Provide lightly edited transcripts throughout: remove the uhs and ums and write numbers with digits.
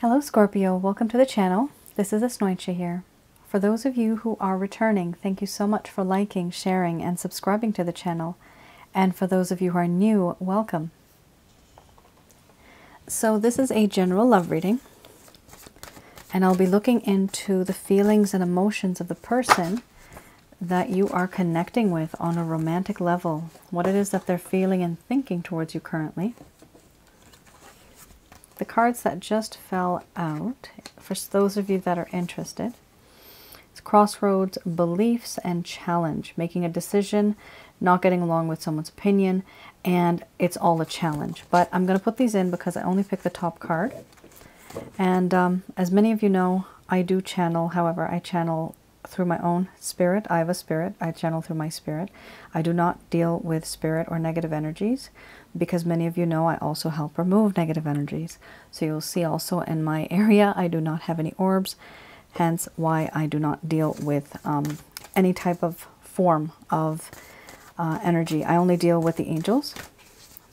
Hello Scorpio, welcome to the channel. This is Asnointia here. For those of you who are returning, thank you so much for liking, sharing, and subscribing to the channel. And for those of you who are new, welcome. So this is a general love reading, and I'll be looking into the feelings and emotions of the person that you are connecting with on a romantic level, what it is that they're feeling and thinking towards you currently. The cards that just fell out, for those of you that are interested, it's crossroads, beliefs, and challenge. Making a decision, not getting along with someone's opinion, and it's all a challenge. But I'm going to put these in because I only picked the top card. And as many of you know, I do channel. However, I channel through my own spirit. I have a spirit. I channel through my spirit. I do not deal with spirit or negative energies, because many of you know I also help remove negative energies. So you'll see also in my area I do not have any orbs, hence why I do not deal with any type of form of energy. I only deal with the angels,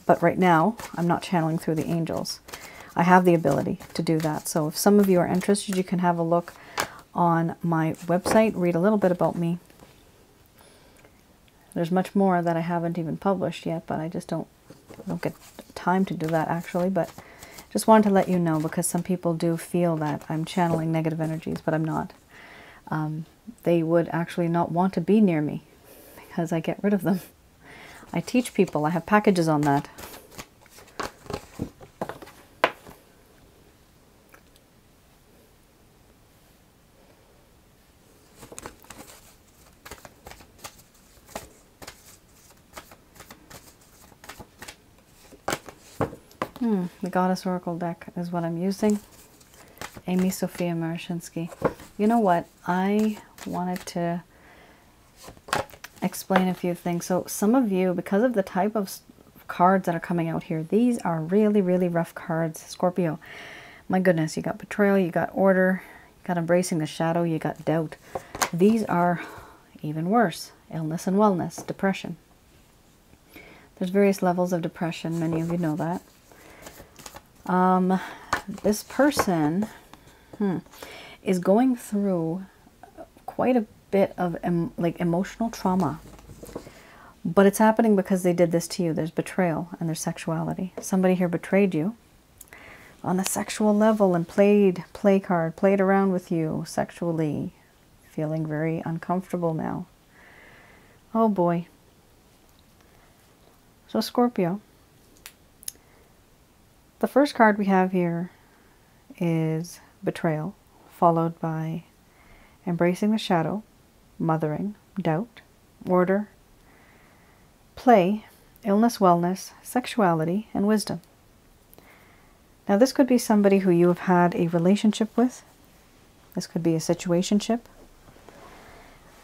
but right now I'm not channeling through the angels. I have the ability to do that. So if some of you are interested, you can have a look on my website, read a little bit about me. There's much more that I haven't even published yet, but I just don't get time to do that actually. But just wanted to let you know, because some people do feel that I'm channeling negative energies, but I'm not. They would actually not want to be near me because I get rid of them. I teach people. I have packages on that. The Goddess Oracle deck is what I'm using. Amy Sophia Marashinsky. You know what? I wanted to explain a few things. So some of you, because of the type of cards that are coming out here, these are really, really rough cards, Scorpio. My goodness, you got Betrayal, you got Order, you got Embracing the Shadow, you got Doubt. These are even worse. Illness and Wellness, Depression. There's various levels of depression. Many of you know that. This person is going through quite a bit of emotional trauma, but it's happening because they did this to you. There's betrayal and there's sexuality. Somebody here betrayed you on a sexual level and played around with you sexually, feeling very uncomfortable now. Oh boy. So Scorpio, the first card we have here is Betrayal, followed by Embracing the Shadow, Mothering, Doubt, Order, Play, Illness, Wellness, Sexuality, and Wisdom. Now this could be somebody who you have had a relationship with. This could be a situationship.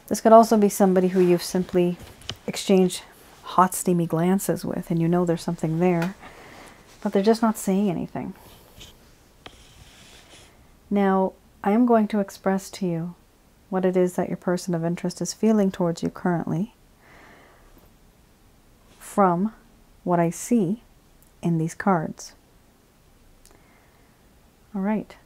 This could also be somebody who you've simply exchanged hot, steamy glances with, and you know there's something there, but they're just not saying anything. Now, I am going to express to you what it is that your person of interest is feeling towards you currently from what I see in these cards. All right.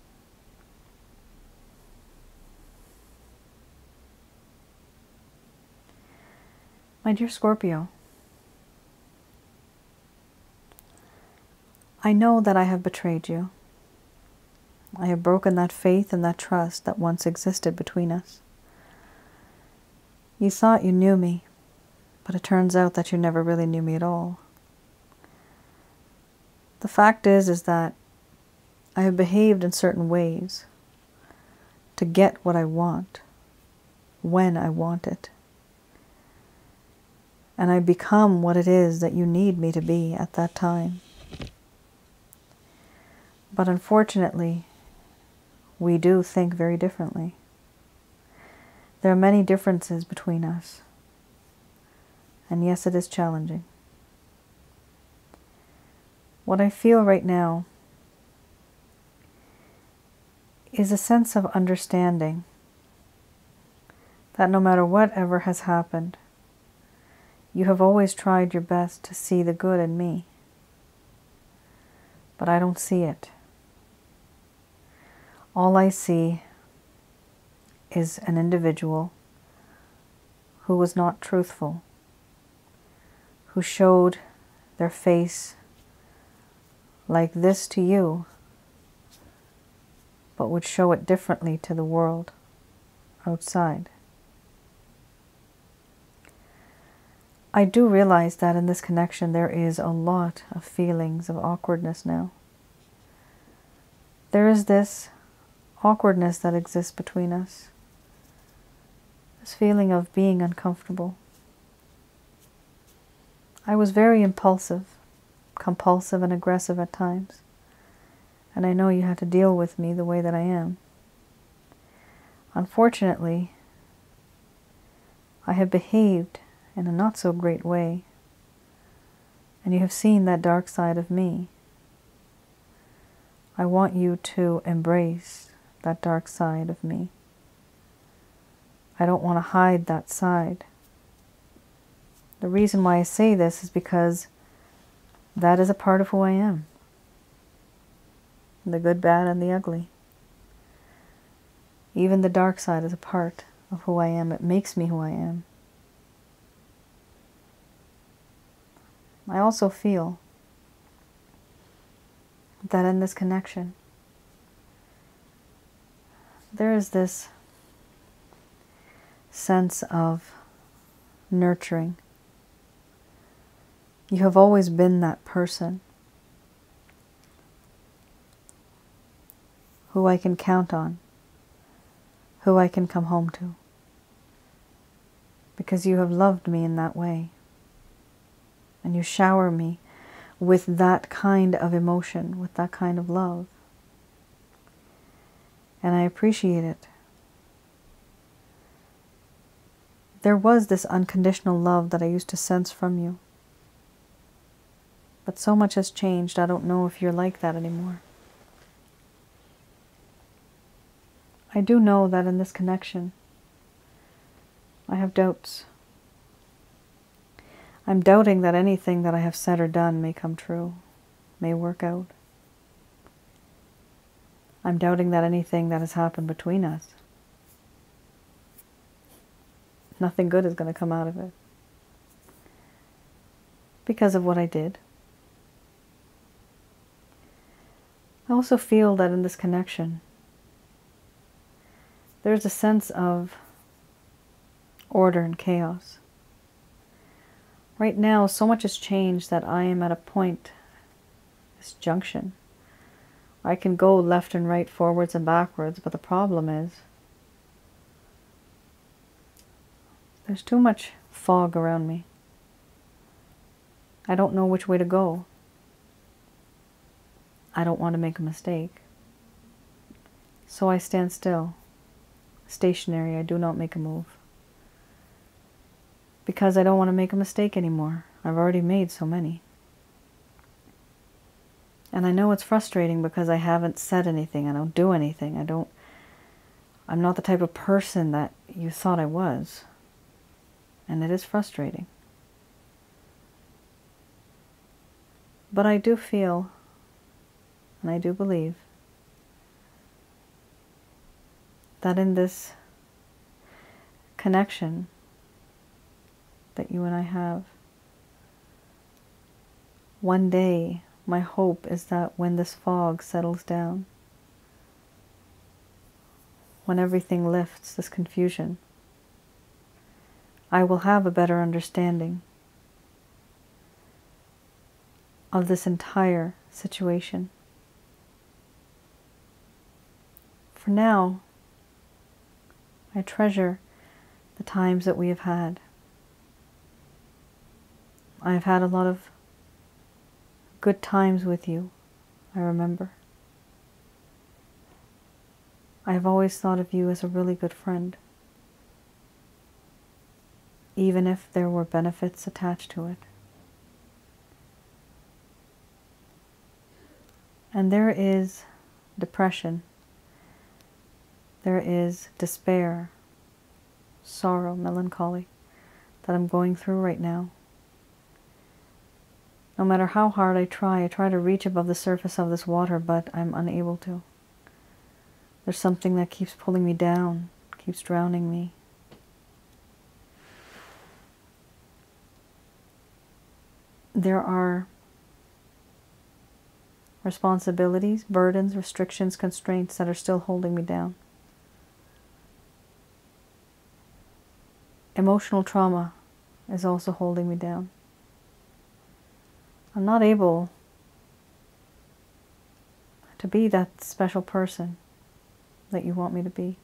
My dear Scorpio, I know that I have betrayed you. I have broken that faith and that trust that once existed between us. You thought you knew me, but it turns out that you never really knew me at all. The fact is that I have behaved in certain ways to get what I want, when I want it. And I become what it is that you need me to be at that time. But unfortunately, we do think very differently. There are many differences between us. And yes, it is challenging. What I feel right now is a sense of understanding that no matter whatever has happened, you have always tried your best to see the good in me. But I don't see it. All I see is an individual who was not truthful, who showed their face like this to you, but would show it differently to the world outside. I do realize that in this connection there is a lot of feelings of awkwardness now. There is this awkwardness that exists between us. This feeling of being uncomfortable. I was very impulsive, compulsive, and aggressive at times. And I know you had to deal with me the way that I am. Unfortunately, I have behaved in a not so great way, and you have seen that dark side of me. I want you to embrace that dark side of me. I don't want to hide that side. The reason why I say this is because that is a part of who I am. The good, bad, and the ugly. Even the dark side is a part of who I am. It makes me who I am. I also feel that in this connection, there is this sense of nurturing. You have always been that person who I can count on, who I can come home to, because you have loved me in that way. And you shower me with that kind of emotion, with that kind of love. And I appreciate it. There was this unconditional love that I used to sense from you. But so much has changed, I don't know if you're like that anymore. I do know that in this connection, I have doubts. I'm doubting that anything that I have said or done may come true, may work out. I'm doubting that anything that has happened between us, nothing good is going to come out of it. Because of what I did. I also feel that in this connection, there's a sense of order and chaos. Right now, so much has changed that I am at a point, this junction. I can go left and right, forwards and backwards, but the problem is there's too much fog around me. I don't know which way to go. I don't want to make a mistake. So I stand still, stationary. I do not make a move. Because I don't want to make a mistake anymore. I've already made so many. And I know it's frustrating because I haven't said anything. I don't do anything. I'm not the type of person that you thought I was. And it is frustrating. But I do feel, and I do believe, that in this connection that you and I have, one day my hope is that when this fog settles down, when everything lifts, this confusion, I will have a better understanding of this entire situation. For now, I treasure the times that we have had. I have had a lot of good times with you, I remember. I have always thought of you as a really good friend, even if there were benefits attached to it. And there is depression, there is despair, sorrow, melancholy that I'm going through right now. No matter how hard I try to reach above the surface of this water, but I'm unable to. There's something that keeps pulling me down, keeps drowning me. There are responsibilities, burdens, restrictions, constraints that are still holding me down. Emotional trauma is also holding me down. I'm not able to be that special person that you want me to be.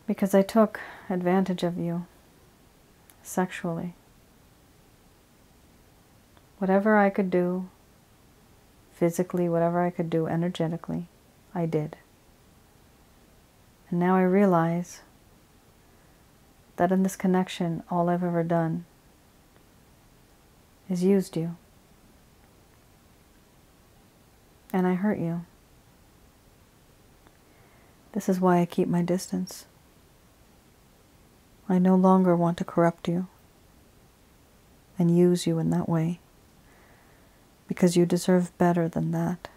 Because I took advantage of you sexually. Whatever I could do physically, whatever I could do energetically, I did. And now I realize that in this connection, all I've ever done is used you. And I hurt you. This is why I keep my distance. I no longer want to corrupt you and use you in that way, because you deserve better than that.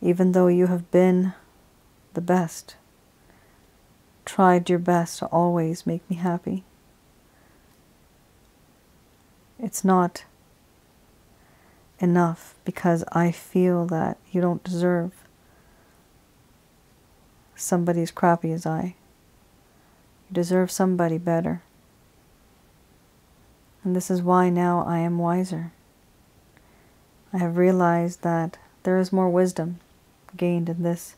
Even though you have been the best, tried your best to always make me happy, it's not enough, because I feel that you don't deserve somebody as crappy as I. You deserve somebody better. And this is why now I am wiser. I have realized that there is more wisdom gained in this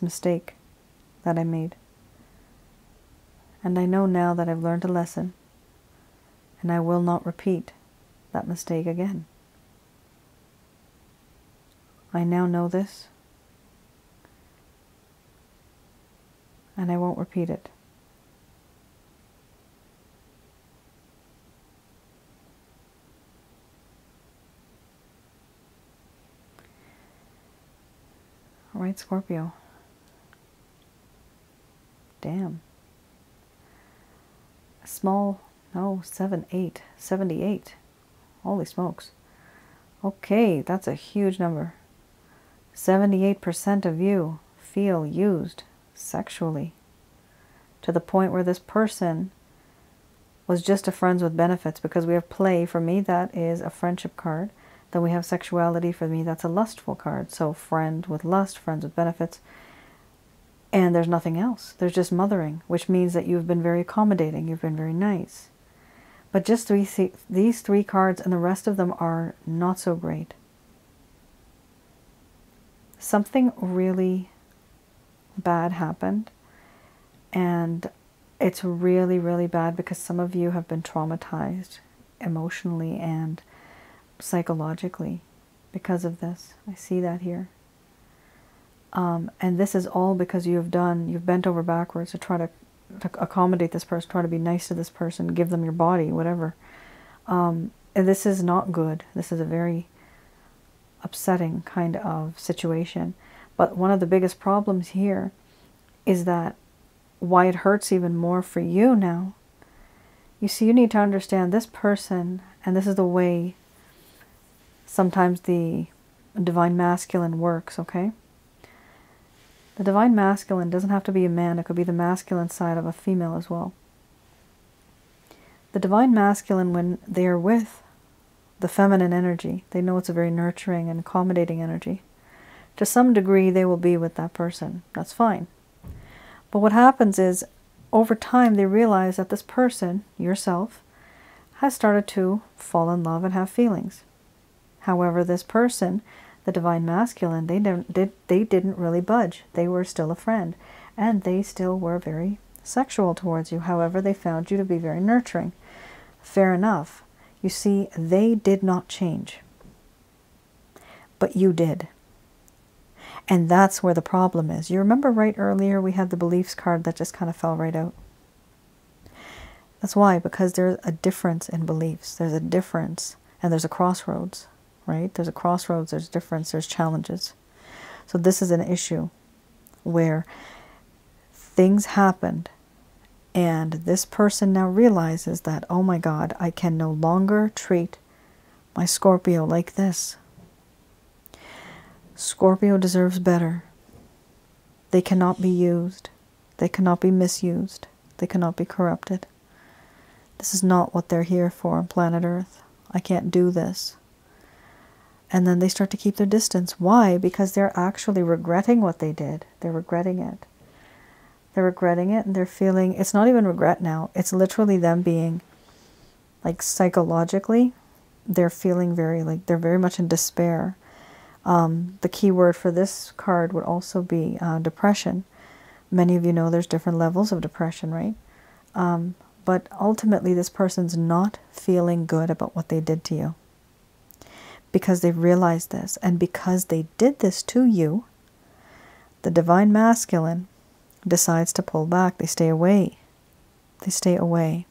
mistake that I made. And I know now that I've learned a lesson, and I will not repeat that mistake again. I now know this, and I won't repeat it. All right, Scorpio. Damn. A small, no, 78. Holy smokes. Okay, that's a huge number. 78% of you feel used sexually, to the point where this person was just a friends with benefits, because we have play. For me, that is a friendship card. Then we have sexuality. For me, that's a lustful card. So friend with lust, friends with benefits. And there's nothing else. There's just mothering, which means that you've been very accommodating. You've been very nice. But just these three cards, and the rest of them are not so great. Something really bad happened. And it's really, really bad, because some of you have been traumatized emotionally and psychologically because of this. I see that here. And this is all because you've bent over backwards to try to accommodate this person, try to be nice to this person, give them your body, whatever. And this is not good. This is a very upsetting kind of situation. But one of the biggest problems here is that why it hurts even more for you now. You see, you need to understand this person, and this is the way sometimes the divine masculine works, okay? The divine masculine doesn't have to be a man. It could be the masculine side of a female as well. The divine masculine, when they are with the feminine energy, they know it's a very nurturing and accommodating energy. To some degree, they will be with that person. That's fine. But what happens is, over time, they realize that this person, yourself, has started to fall in love and have feelings. However, this person, the divine masculine, they didn't really budge. They were still a friend, and they still were very sexual towards you. However, they found you to be very nurturing. Fair enough. You see, they did not change, but you did. And that's where the problem is. You remember right earlier we had the beliefs card that just kind of fell right out. That's why, because there's a difference in beliefs. There's a difference, and there's a crossroads, right? There's a crossroads, there's difference, there's challenges. So this is an issue where things happened, and this person now realizes that, oh my God, I can no longer treat My Scorpio, like this. Scorpio deserves better. They cannot be used. They cannot be misused. They cannot be corrupted. This is not what they're here for on planet Earth. I can't do this. And then they start to keep their distance. Why? Because they're actually regretting what they did. They're regretting it. They're regretting it, and they're feeling, it's not even regret now. It's literally them being, like, psychologically, they're feeling they're very much in despair. The key word for this card would also be depression. Many of you know there's different levels of depression, right? But ultimately, this person's not feeling good about what they did to you, because they've realized this. And because they did this to you, the divine masculine decides to pull back. They stay away. They stay away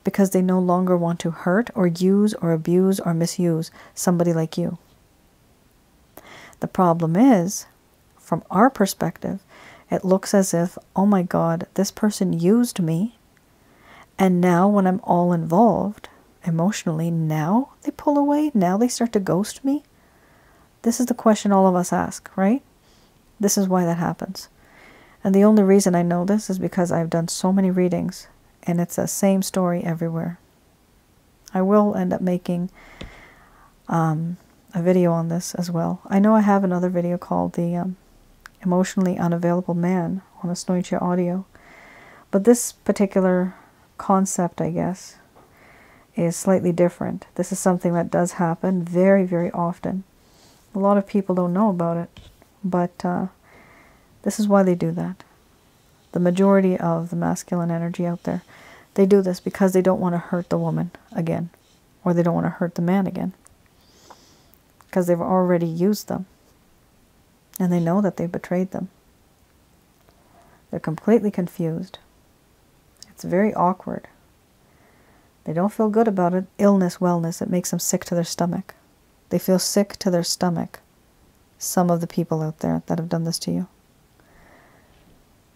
because they no longer want to hurt or use or abuse or misuse somebody like you. The problem is, from our perspective, it looks as if, oh my God, this person used me, and now when I'm all involved emotionally, now they pull away, now they start to ghost me. This is the question all of us ask, right? This is why that happens. And the only reason I know this is because I've done so many readings, and it's the same story everywhere. I will end up making a video on this as well. I know I have another video called the Emotionally Unavailable Man on Asnointia audio. But this particular concept, I guess, is slightly different. This is something that does happen very, very often. A lot of people don't know about it, but this is why they do that. The majority of the masculine energy out there, they do this because they don't want to hurt the woman again, or they don't want to hurt the man again, because they've already used them, and they know that they've betrayed them. They're completely confused. It's very awkward. They don't feel good about it. Illness, wellness, it makes them sick to their stomach. They feel sick to their stomach. Some of the people out there that have done this to you.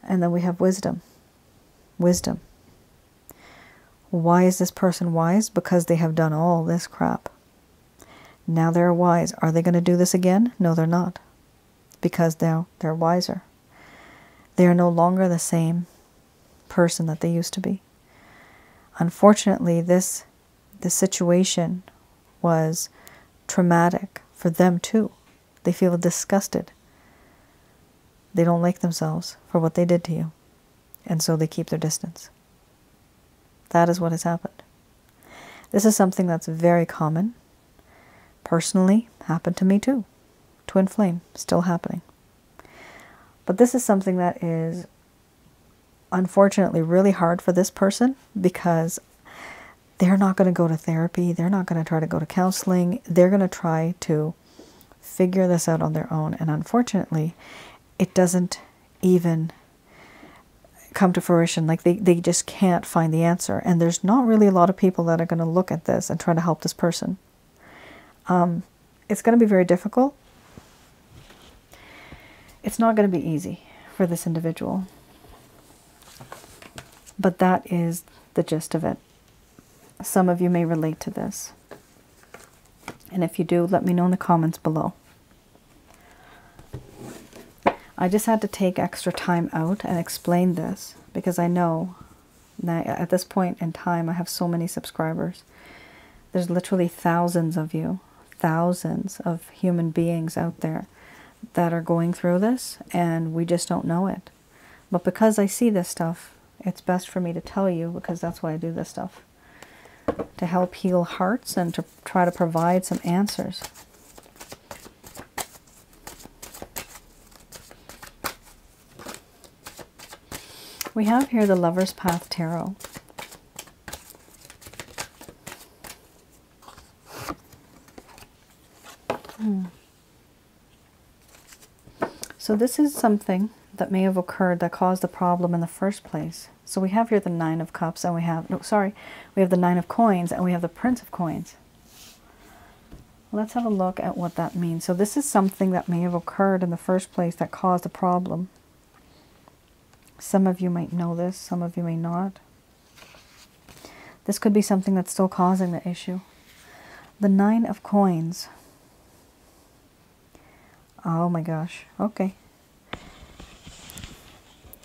And then we have wisdom. Wisdom. Why is this person wise? Because they have done all this crap. Now they're wise. Are they going to do this again? No, they're not. Because now they're wiser. They are no longer the same person that they used to be. Unfortunately, this situation was traumatic for them too. They feel disgusted. They don't like themselves for what they did to you. And so they keep their distance. That is what has happened. This is something that's very common. Personally, happened to me too. Twin flame, still happening. But this is something that is unfortunately really hard for this person, because they're not going to go to therapy. They're not going to try to go to counseling. They're going to try to figure this out on their own. And unfortunately, it doesn't even come to fruition. Like they just can't find the answer. And there's not really a lot of people that are going to look at this and try to help this person. It's going to be very difficult. It's not going to be easy for this individual. But that is the gist of it. Some of you may relate to this. And if you do, let me know in the comments below. I just had to take extra time out and explain this, because I know that at this point in time I have so many subscribers. There's literally thousands of you, thousands of human beings out there that are going through this, and we just don't know it. But because I see this stuff, it's best for me to tell you, because that's why I do this stuff. To help heal hearts and to try to provide some answers. We have here the Lover's Path Tarot. So this is something that may have occurred that caused the problem in the first place. So we have here the Nine of Cups, and we have, we have the Nine of Coins, and we have the Prince of Coins. Let's have a look at what that means. So this is something that may have occurred in the first place that caused the problem. Some of you might know this, some of you may not. This could be something that's still causing the issue. The Nine of Coins. Oh my gosh. Okay.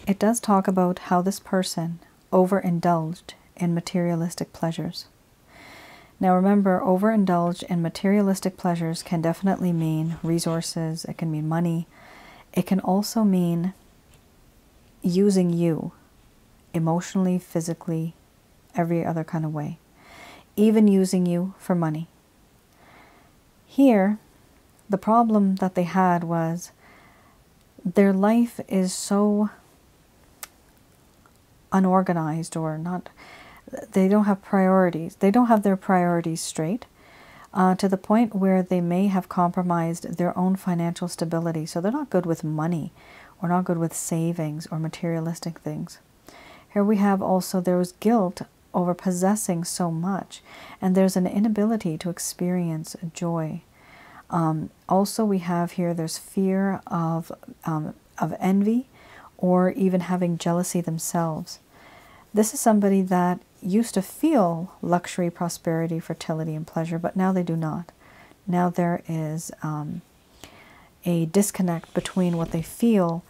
It does talk about how this person overindulged in materialistic pleasures. Now remember, overindulged in materialistic pleasures can definitely mean resources. It can mean money. It can also mean using you emotionally, physically, every other kind of way. Even using you for money. Here, the problem that they had was their life is so unorganized, or not, they don't have priorities. They don't have their priorities straight, to the point where they may have compromised their own financial stability. So they're not good with money, or not good with savings or materialistic things. Here we have also, there was guilt over possessing so much, and there's an inability to experience joy. Also we have here, there's fear of envy, or even having jealousy themselves. This is somebody that used to feel luxury, prosperity, fertility, and pleasure, but now they do not. Now there is a disconnect between what they feel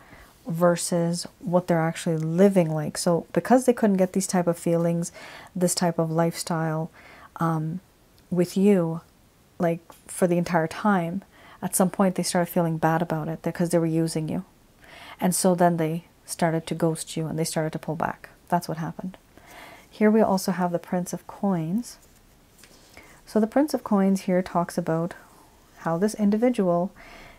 versus what they're actually living like. So because they couldn't get these type of feelings, this type of lifestyle with you, like for the entire time, at some point they started feeling bad about it because they were using you. And so then they started to ghost you and they started to pull back. That's what happened. Here we also have the Prince of Coins. So the Prince of Coins here talks about how this individual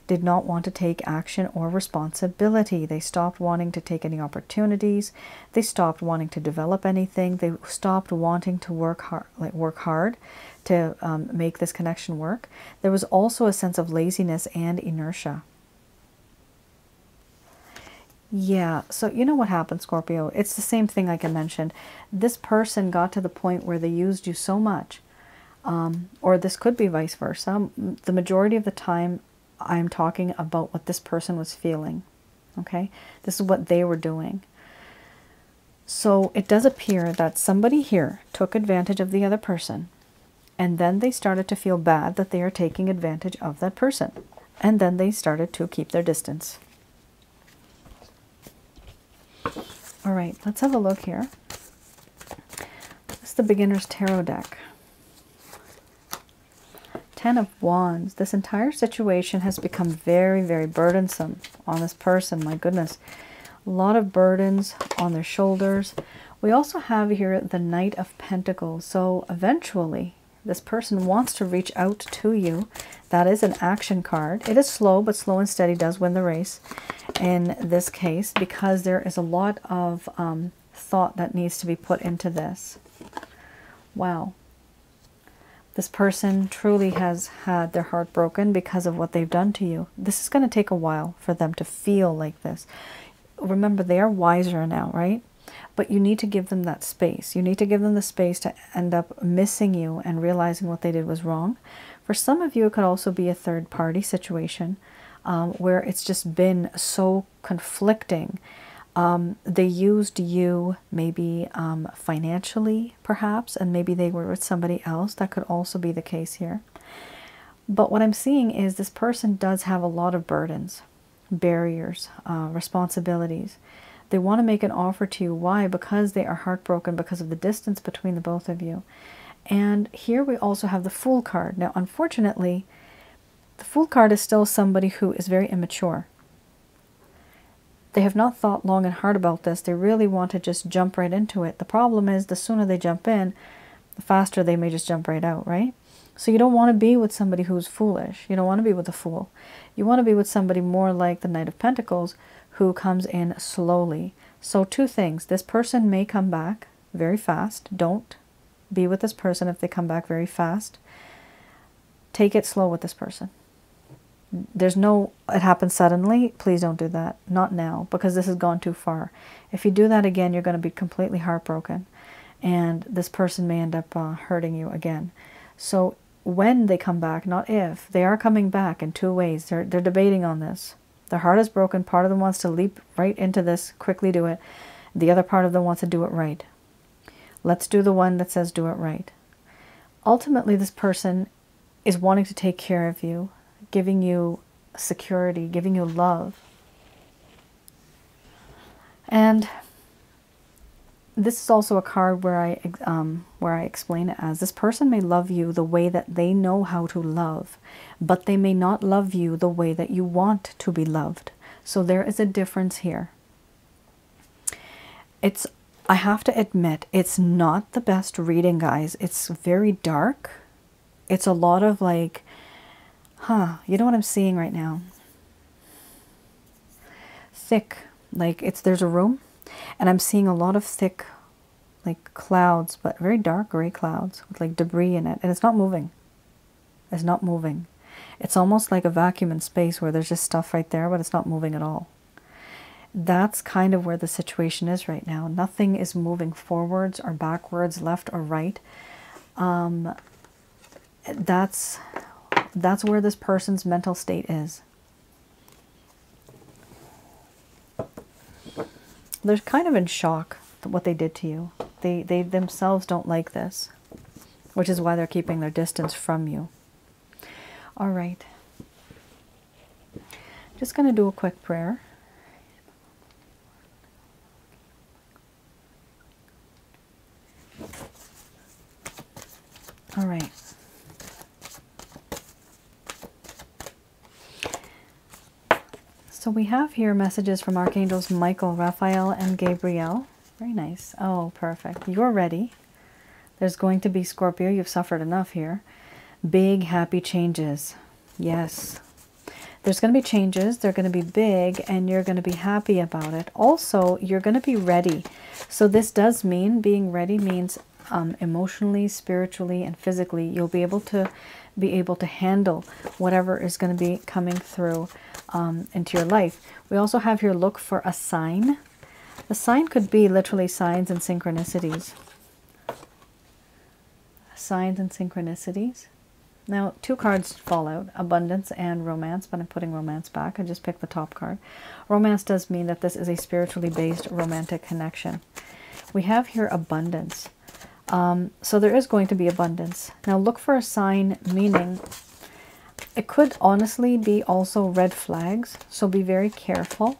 did not want to take action or responsibility. They stopped wanting to take any opportunities. They stopped wanting to develop anything. They stopped wanting to work hard to make this connection work. There was also a sense of laziness and inertia. Yeah, so you know what happened, Scorpio? It's the same thing like I mentioned. This person got to the point where they used you so much, or this could be vice versa. The majority of the time, I'm talking about what this person was feeling, okay? This is what they were doing. So it does appear that somebody here took advantage of the other person, and then they started to feel bad that they are taking advantage of that person. And then they started to keep their distance. All right, let's have a look here. This is the Beginner's Tarot deck. Ten of Wands. This entire situation has become very, very burdensome on this person. My goodness. A lot of burdens on their shoulders. We also have here the Knight of Pentacles. So eventually, this person wants to reach out to you. That is an action card. It is slow, but slow and steady does win the race in this case, because there is a lot of thought that needs to be put into this. Wow. This person truly has had their heart broken because of what they've done to you. This is going to take a while for them to feel like this. Remember, they are wiser now, right? But you need to give them that space. You need to give them the space to end up missing you and realizing what they did was wrong. For some of you, it could also be a third-party situation where it's just been so conflicting. They used you maybe financially, perhaps, and maybe they were with somebody else. That could also be the case here. But what I'm seeing is this person does have a lot of burdens, barriers, responsibilities. They want to make an offer to you. Why? Because they are heartbroken because of the distance between the both of you. And here we also have the Fool card. Now, unfortunately, the Fool card is still somebody who is very immature. They have not thought long and hard about this. They really want to just jump right into it. The problem is, the sooner they jump in, the faster they may just jump right out, right? So you don't want to be with somebody who's foolish. You don't want to be with a fool. You want to be with somebody more like the Knight of Pentacles, who comes in slowly. So two things. This person may come back very fast. Don't be with this person if they come back very fast. Take it slow with this person. There's no, it happens suddenly. Please don't do that. Not now, because this has gone too far. If you do that again, you're going to be completely heartbroken. And this person may end up hurting you again. So when they come back, not if, they are coming back in two ways. They're debating on this. Their heart is broken. Part of them wants to leap right into this, quickly do it. The other part of them wants to do it right. Let's do the one that says do it right. Ultimately, this person is wanting to take care of you, giving you security, giving you love. And this is also a card where I explain it as, this person may love you the way that they know how to love, but they may not love you the way that you want to be loved. So there is a difference here. I have to admit, it's not the best reading, guys. It's very dark. It's a lot of like, you know what I'm seeing right now? Thick, like there's a room, and I'm seeing a lot of thick, like clouds, but very dark gray clouds with like debris in it, and it's not moving. It's not moving. It's almost like a vacuum in space where there's just stuff right there, but it's not moving at all. That's kind of where the situation is right now. Nothing is moving forwards or backwards, left or right. That's where this person's mental state is. They're kind of in shock at what they did to you. They themselves don't like this, which is why they're keeping their distance from you. All right. Just going to do a quick prayer. All right. So we have here messages from Archangels Michael, Raphael, and Gabriel. Very nice. Oh, perfect. You're ready. There's going to be Scorpio. You've suffered enough here. Big, happy changes. Yes. There's going to be changes. They're going to be big, and you're going to be happy about it. Also, you're going to be ready. So this does mean, being ready means emotionally, spiritually, and physically, you'll be able to handle whatever is going to be coming through into your life. We also have here, look for a sign. The sign could be literally signs and synchronicities. Signs and synchronicities. Now, two cards fall out, abundance and romance, but I'm putting romance back. I just picked the top card. Romance does mean that this is a spiritually based romantic connection. We have here abundance. So there is going to be abundance. Now look for a sign, meaning it could honestly be also red flags. So be very careful.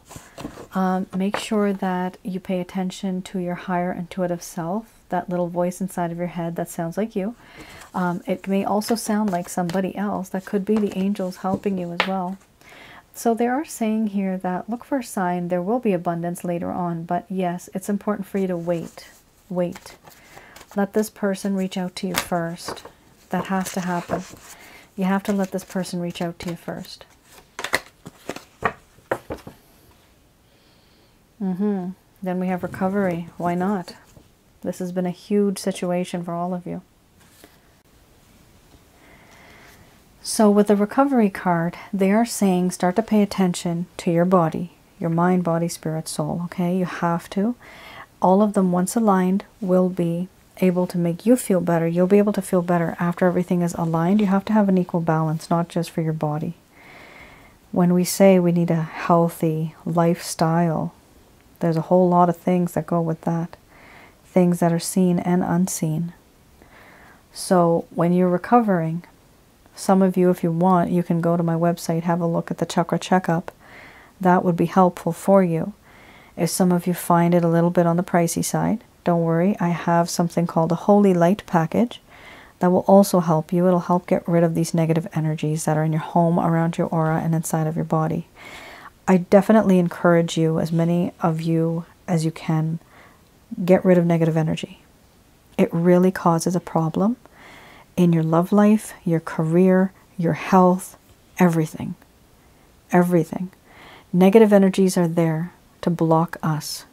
Make sure that you pay attention to your higher intuitive self, that little voice inside of your head that sounds like you. It may also sound like somebody else. That could be the angels helping you as well. So they are saying here that look for a sign. There will be abundance later on. But yes, it's important for you to wait. Wait. Let this person reach out to you first. That has to happen. You have to let this person reach out to you first. Then we have recovery. Why not? This has been a huge situation for all of you. So with the recovery card, they are saying start to pay attention to your body, your mind, body, spirit, soul. Okay, you have to. All of them, once aligned, will be able to make you feel better. You'll be able to feel better after everything is aligned. You have to have an equal balance, not just for your body. When we say we need a healthy lifestyle, there's a whole lot of things that go with that. Things that are seen and unseen. So when you're recovering, some of you, if you want, you can go to my website, have a look at the chakra checkup. That would be helpful for you. If some of you find it a little bit on the pricey side, don't worry, I have something called a Holy Light package that will also help you. It'll help get rid of these negative energies that are in your home, around your aura, and inside of your body. I definitely encourage you, as many of you as you can, get rid of negative energy. It really causes a problem in your love life, your career, your health, everything. Everything. Negative energies are there to block us.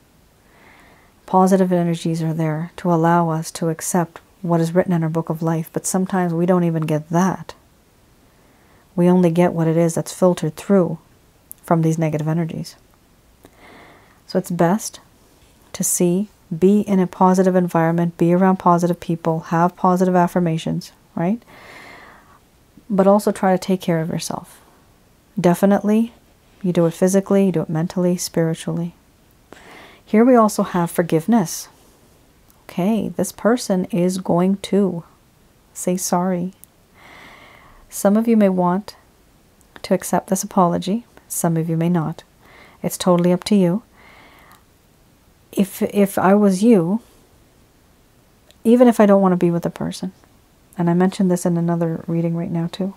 Positive energies are there to allow us to accept what is written in our book of life, but sometimes we don't even get that. We only get what it is that's filtered through from these negative energies. So it's best to be in a positive environment, be around positive people, have positive affirmations, right? But also try to take care of yourself. Definitely, you do it physically, you do it mentally, spiritually. Here we also have forgiveness. Okay, this person is going to say sorry. Some of you may want to accept this apology. Some of you may not. It's totally up to you. If I was you, even if I don't want to be with a person, and I mentioned this in another reading right now too,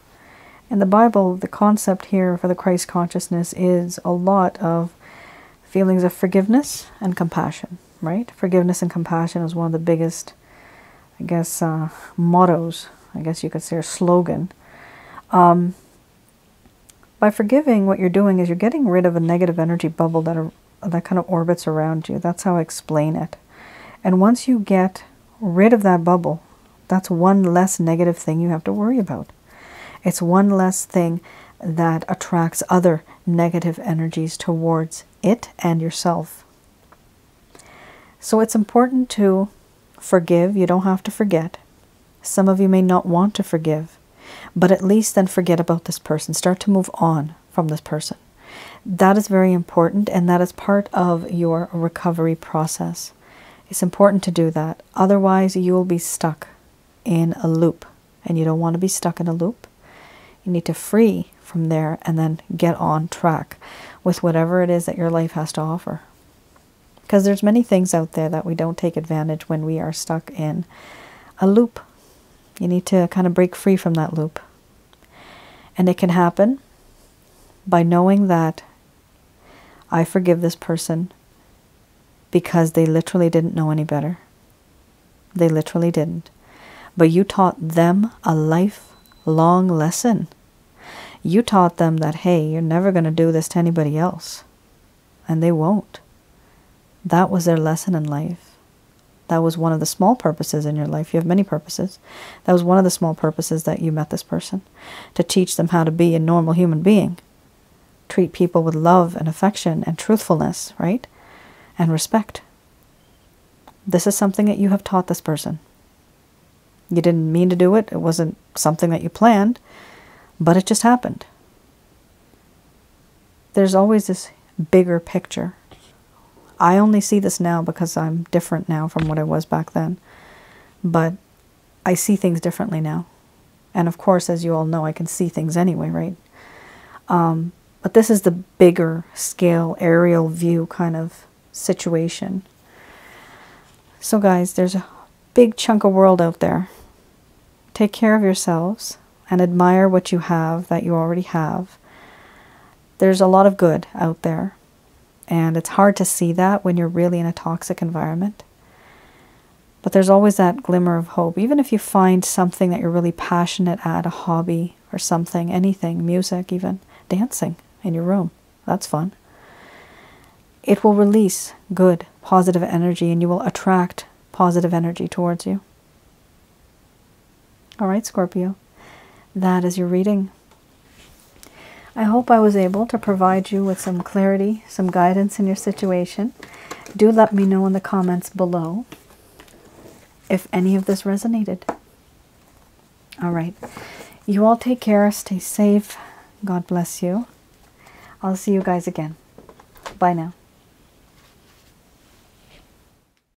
in the Bible, the concept here for the Christ consciousness is a lot of feelings of forgiveness and compassion, right? Forgiveness and compassion is one of the biggest, I guess, mottos, I guess you could say, or slogan. By forgiving, what you're doing is you're getting rid of a negative energy bubble that kind of orbits around you. That's how I explain it. And once you get rid of that bubble, that's one less negative thing you have to worry about. It's one less thing that attracts other negative energies towards it and yourself. So it's important to forgive. You don't have to forget. Some of you may not want to forgive, but at least then forget about this person. Start to move on from this person. That is very important, and that is part of your recovery process. It's important to do that. Otherwise, you will be stuck in a loop, and you don't want to be stuck in a loop. You need to free from there and then get on track with whatever it is that your life has to offer. Because there's many things out there that we don't take advantage when we are stuck in a loop. You need to kind of break free from that loop. And it can happen by knowing that I forgive this person because they literally didn't know any better. They literally didn't. But you taught them a lifelong lesson. You taught them that, hey, you're never going to do this to anybody else. And they won't. That was their lesson in life. That was one of the small purposes in your life. You have many purposes. That was one of the small purposes that you met this person. To teach them how to be a normal human being. Treat people with love and affection and truthfulness, right? And respect. This is something that you have taught this person. You didn't mean to do it. It wasn't something that you planned, but it just happened. There's always this bigger picture. I only see this now because I'm different now from what I was back then. But I see things differently now. And of course, as you all know, I can see things anyway, right? But this is the bigger scale, aerial view kind of situation. So guys, there's a big chunk of world out there. Take care of yourselves and admire what you have that you already have. There's a lot of good out there. And it's hard to see that when you're really in a toxic environment. But there's always that glimmer of hope. Even if you find something that you're really passionate at, a hobby or something, anything, music even, dancing in your room. That's fun. It will release good, positive energy, and you will attract positive energy towards you. All right, Scorpio. That is your reading. I hope I was able to provide you with some clarity, some guidance in your situation. Do let me know in the comments below if any of this resonated. All right. You all take care. Stay safe. God bless you. I'll see you guys again. Bye now.